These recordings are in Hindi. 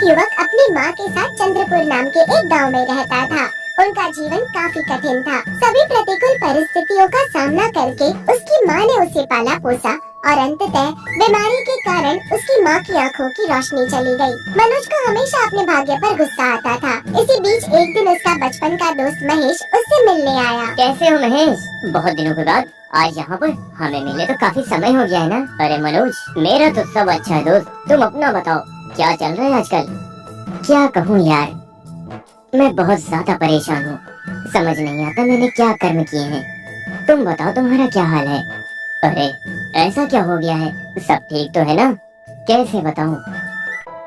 एक युवक अपनी माँ के साथ चंद्रपुर नाम के एक गांव में रहता था। उनका जीवन काफी कठिन था। सभी प्रतिकूल परिस्थितियों का सामना करके उसकी माँ ने उसे पाला पोसा और अंततः बीमारी के कारण उसकी माँ की आंखों की रोशनी चली गई। मनोज को हमेशा अपने भाग्य पर गुस्सा आता था। इसी बीच एक दिन उसका बचपन का दोस्त महेश उससे मिलने आया। कैसे हो महेश? बहुत दिनों के बाद आज यहाँ पर हमें मिले तो काफी समय हो गया है ना। अरे मनोज, मेरा तो सब अच्छा है दोस्त, तुम अपना बताओ, क्या चल रहा है आजकल? क्या कहूँ यार, मैं बहुत ज्यादा परेशान हूँ। समझ नहीं आता मैंने क्या कर्म किए हैं। तुम बताओ तुम्हारा क्या हाल है? अरे ऐसा क्या हो गया है? सब ठीक तो है ना? कैसे बताऊं?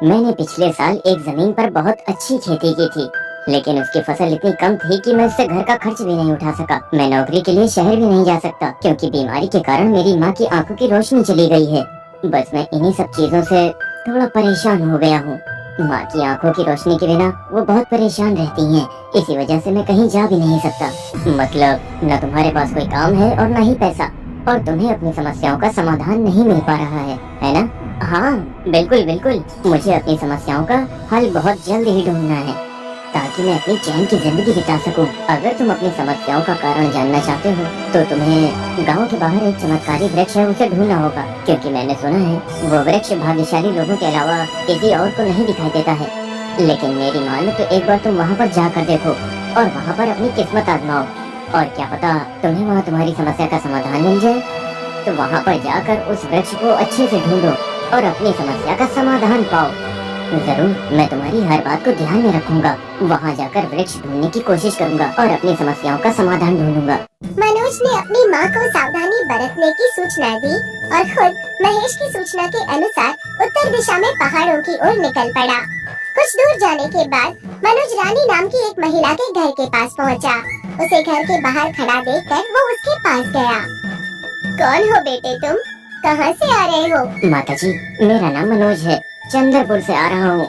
मैंने पिछले साल एक जमीन पर बहुत अच्छी खेती की थी, लेकिन उसकी फसल इतनी कम थी कि मैं उससे घर का खर्च भी नहीं उठा सका। मैं नौकरी के लिए शहर भी नहीं जा सकता क्योंकि बीमारी के कारण मेरी माँ की आंखों की रोशनी चली गई है। बस मैं इन्हीं सब चीजों से थोड़ा परेशान हो गया हूँ। माँ की आंखों की रोशनी के बिना वो बहुत परेशान रहती हैं, इसी वजह से मैं कहीं जा भी नहीं सकता। मतलब न तुम्हारे पास कोई काम है और न ही पैसा, और तुम्हें अपनी समस्याओं का समाधान नहीं मिल पा रहा है ना? हाँ बिल्कुल बिल्कुल, मुझे अपनी समस्याओं का हल बहुत जल्द ही ढूंढना है ताकि मैं अपनी चैन की जिंदगी बिता सकूं। अगर तुम अपनी समस्याओं का कारण जानना चाहते हो तो तुम्हें गांव के बाहर एक चमत्कारी वृक्ष है, उसे ढूंढना होगा, क्योंकि मैंने सुना है वो वृक्ष भाग्यशाली लोगों के अलावा किसी और को नहीं दिखाई देता है। लेकिन मेरी मानो तो एक बार तुम वहाँ पर जाकर देखो और वहाँ पर अपनी किस्मत आजमाओ, और क्या पता तुम्हें वहाँ तुम्हारी समस्या का समाधान मिल जाए। तो वहाँ पर जाकर उस वृक्ष को अच्छे से ढूंढो और अपनी समस्या का समाधान पाओ। जरूर, मैं तुम्हारी हर बात को ध्यान में रखूंगा। वहाँ जाकर वृक्ष ढूंढने की कोशिश करूंगा और अपनी समस्याओं का समाधान ढूंढूंगा। मनोज ने अपनी माँ को सावधानी बरतने की सूचना दी और खुद महेश की सूचना के अनुसार उत्तर दिशा में पहाड़ों की ओर निकल पड़ा। कुछ दूर जाने के बाद मनोज रानी नाम की एक महिला के घर के पास पहुँचा। उसे घर के बाहर खड़ा देखकर वो उसके पास गया। कौन हो बेटे तुम? कहाँ से आ रहे हो? माताजी, मेरा नाम मनोज है, चंद्रपुर से आ रहा हूँ।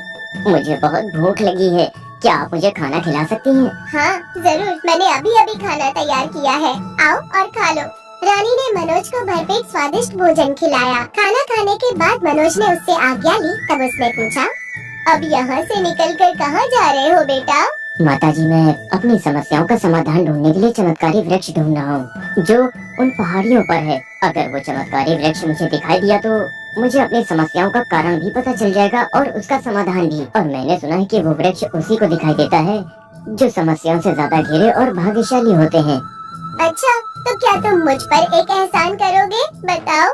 मुझे बहुत भूख लगी है, क्या आप मुझे खाना खिला सकती हैं? हाँ जरूर, मैंने अभी अभी खाना तैयार किया है, आओ और खा लो। रानी ने मनोज को भरपेट स्वादिष्ट भोजन खिलाया। खाना खाने के बाद मनोज ने उससे आज्ञा ली। तब उसने पूछा, अब यहाँ से निकलकर कहाँ जा रहे हो बेटा? माताजी, मैं अपनी समस्याओं का समाधान ढूंढने के लिए चमत्कारी वृक्ष ढूंढ रहा हूँ जो उन पहाड़ियों पर है। अगर वो चमत्कारी वृक्ष मुझे दिखाई दिया तो मुझे अपनी समस्याओं का कारण भी पता चल जाएगा और उसका समाधान भी। और मैंने सुना है कि वो वृक्ष उसी को दिखाई देता है जो समस्याओं से ज्यादा घिरे और भाग्यशाली होते हैं। अच्छा, तो क्या तुम मुझ पर एक एहसान करोगे? बताओ।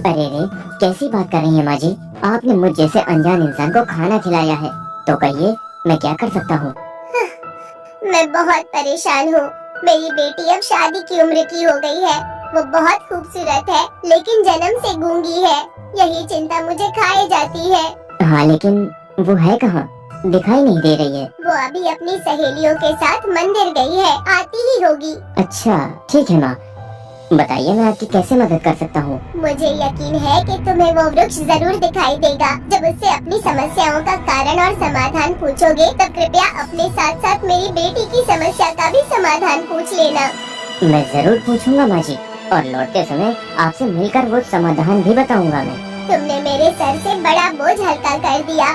अरे रे, कैसी बात कर रही है माँ जी? आपने मुझ जैसे अनजान इंसान को खाना खिलाया है, तो कहिए मैं क्या कर सकता हूँ? मैं बहुत परेशान हूँ। मेरी बेटी अब शादी की उम्र की हो गई है। वो बहुत खूबसूरत है, लेकिन जन्म से गूंगी है। यही चिंता मुझे खाए जाती है। हाँ, लेकिन वो है कहाँ? दिखाई नहीं दे रही है। वो अभी अपनी सहेलियों के साथ मंदिर गई है, आती ही होगी। अच्छा ठीक है माँ, बताइए मैं आपकी कैसे मदद कर सकता हूँ? मुझे यकीन है कि तुम्हें वो वृक्ष जरूर दिखाई देगा। जब उससे अपनी समस्याओं का कारण और समाधान पूछोगे, तब कृपया अपने साथ साथ मेरी बेटी की समस्या का भी समाधान पूछ लेना। मैं जरूर पूछूंगा माँ जी, और लौटते समय आपसे मिलकर वो समाधान भी बताऊंगा मैं। तुमने मेरे सर से बड़ा बोझ हल्का कर दिया।